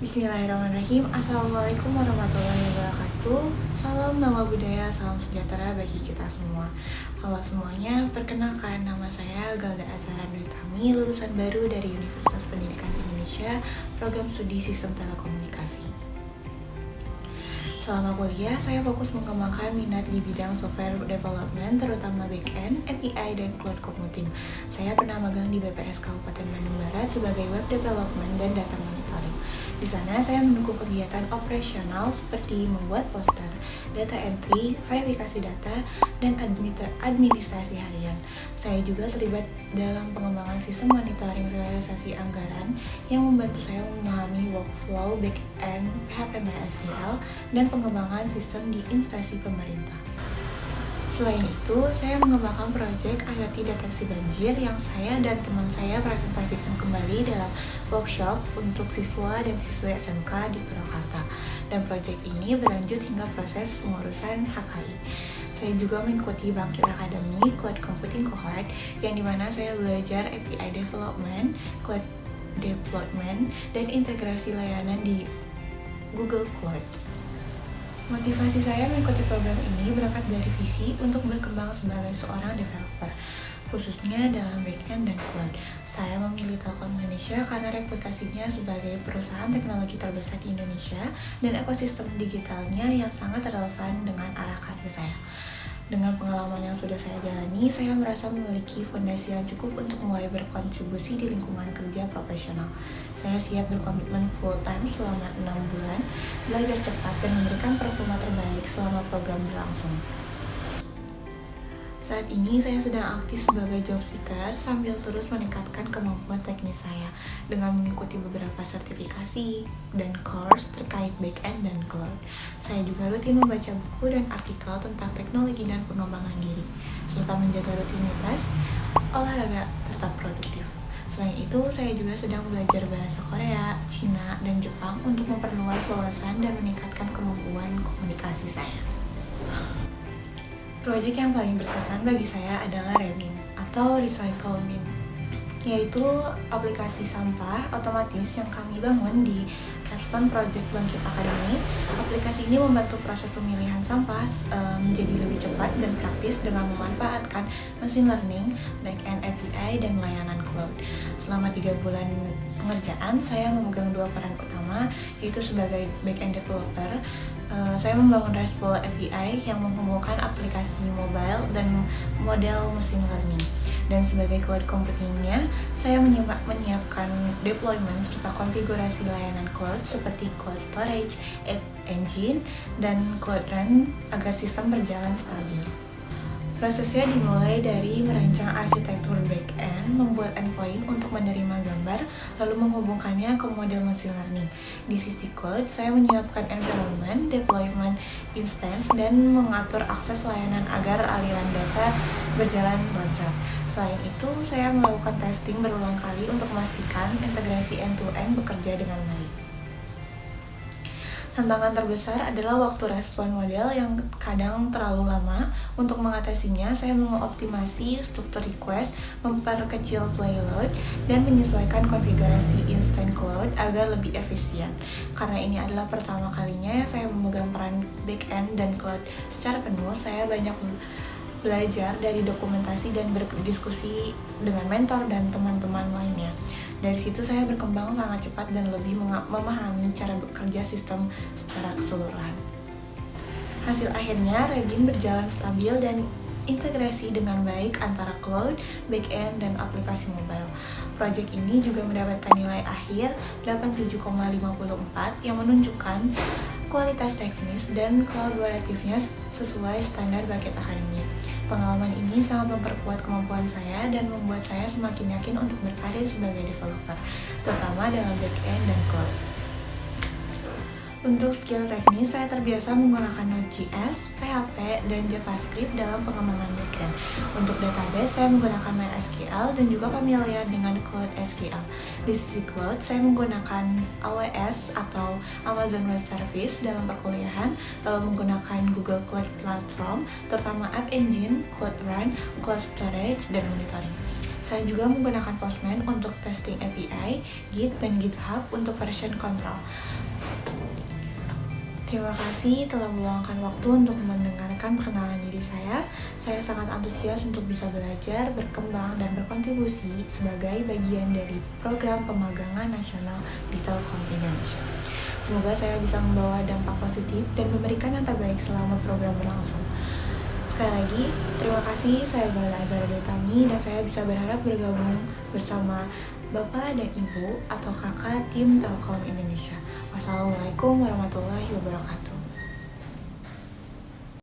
Bismillahirrahmanirrahim. Assalamualaikum warahmatullahi wabarakatuh. Salam nama budaya, salam sejahtera bagi kita semua. Halo semuanya, perkenalkan nama saya Galda Azhara Dwi Tami, lulusan baru dari Universitas Pendidikan Indonesia, program studi Sistem Telekomunikasi. Selama kuliah, saya fokus mengembangkan minat di bidang software development, terutama back-end, API, dan cloud computing. Saya pernah magang di BPS Kabupaten Bandung Barat sebagai web development dan data monitoring. Di sana, saya mendukung kegiatan operasional seperti membuat poster, data entry, verifikasi data, dan administrasi harian. Saya juga terlibat dalam pengembangan sistem monitoring realisasi anggaran yang membantu saya memahami workflow back-end PHP MySQL dan pengembangan sistem di instansi pemerintah. Selain itu, saya mengembangkan proyek IoT deteksi banjir yang saya dan teman saya presentasikan kembali dalam workshop untuk siswa dan siswi SMK di Purwakarta. Dan proyek ini berlanjut hingga proses pengurusan HKI. Saya juga mengikuti Bangkit Academy Cloud Computing Cohort yang dimana saya belajar API Development, Cloud Development, dan integrasi layanan di Google Cloud. Motivasi saya mengikuti program ini berangkat dari visi untuk berkembang sebagai seorang developer, khususnya dalam back-end dan cloud. Saya memilih Telkom Indonesia karena reputasinya sebagai perusahaan teknologi terbesar di Indonesia dan ekosistem digitalnya yang sangat relevan dengan arah karir saya. Dengan pengalaman yang sudah saya jalani, saya merasa memiliki fondasi yang cukup untuk mulai berkontribusi di lingkungan kerja profesional. Saya siap berkomitmen full-time selama 6 bulan, belajar cepat, dan memberikan performa terbaik selama program berlangsung. Saat ini saya sedang aktif sebagai job seeker sambil terus meningkatkan kemampuan teknis saya dengan mengikuti beberapa sertifikasi dan course terkait back-end dan cloud. Saya juga rutin membaca buku dan artikel tentang teknologi dan pengembangan diri, serta menjaga rutinitas olahraga tetap produktif. Selain itu, saya juga sedang belajar bahasa Korea, Cina, dan Jepang untuk memperluas wawasan dan meningkatkan kemampuan komunikasi saya. Proyek yang paling berkesan bagi saya adalah Remin atau Recycle Bin, yaitu aplikasi sampah otomatis yang kami bangun di Capstone Project Bangkit Academy. Aplikasi ini membantu proses pemilihan sampah menjadi lebih cepat dan praktis dengan memanfaatkan machine learning, back-end API, dan layanan cloud. Selama 3 bulan pengerjaan, saya memegang 2 peran utama, yaitu sebagai back-end developer. Saya membangun RESTful API yang menghubungkan aplikasi mobile dan model machine learning. Dan sebagai cloud computingnya, saya menyiapkan deployment serta konfigurasi layanan cloud seperti cloud storage, app engine, dan cloud run agar sistem berjalan stabil. Prosesnya dimulai dari merancang arsitektur back-end, membuat endpoint untuk menerima gambar, lalu menghubungkannya ke model machine learning. Di sisi cloud, saya menyiapkan environment, deployment instance, dan mengatur akses layanan agar aliran data berjalan lancar. Selain itu, saya melakukan testing berulang kali untuk memastikan integrasi end-to-end bekerja dengan baik. Tantangan terbesar adalah waktu respon model yang kadang terlalu lama. Untuk mengatasinya, saya mengoptimasi struktur request, memperkecil payload, dan menyesuaikan konfigurasi instant cloud agar lebih efisien. Karena ini adalah pertama kalinya saya memegang peran back-end dan cloud secara penuh, saya banyak belajar dari dokumentasi dan berdiskusi dengan mentor dan teman-teman lainnya. Dari situ saya berkembang sangat cepat dan lebih memahami cara bekerja sistem secara keseluruhan. Hasil akhirnya, Regin berjalan stabil dan integrasi dengan baik antara cloud, back-end, dan aplikasi mobile. Proyek ini juga mendapatkan nilai akhir 87,54 yang menunjukkan kualitas teknis dan kolaboratifnya sesuai standar Bangkit Academy. Pengalaman ini sangat memperkuat kemampuan saya dan membuat saya semakin yakin untuk berkarir sebagai developer, terutama dalam back-end dan cloud. Untuk skill teknis, saya terbiasa menggunakan Node.js, PHP, dan JavaScript dalam pengembangan backend. Untuk database, saya menggunakan MySQL dan juga familiar dengan Cloud SQL. Di sisi cloud, saya menggunakan AWS atau Amazon Web Service dalam perkuliahan, lalu menggunakan Google Cloud Platform, terutama App Engine, Cloud Run, Cloud Storage, dan Monitoring. Saya juga menggunakan Postman untuk testing API, Git, dan GitHub untuk version control. Terima kasih telah meluangkan waktu untuk mendengarkan perkenalan diri saya. Saya sangat antusias untuk bisa belajar, berkembang, dan berkontribusi sebagai bagian dari program pemagangan nasional di Telkom Indonesia. Semoga saya bisa membawa dampak positif dan memberikan yang terbaik selama program berlangsung. Sekali lagi, terima kasih. Saya Gala Azhara Dotami dan saya bisa berharap bergabung bersama Bapak dan Ibu atau Kakak tim Telkom Indonesia. Wassalamualaikum warahmatullahi wabarakatuh.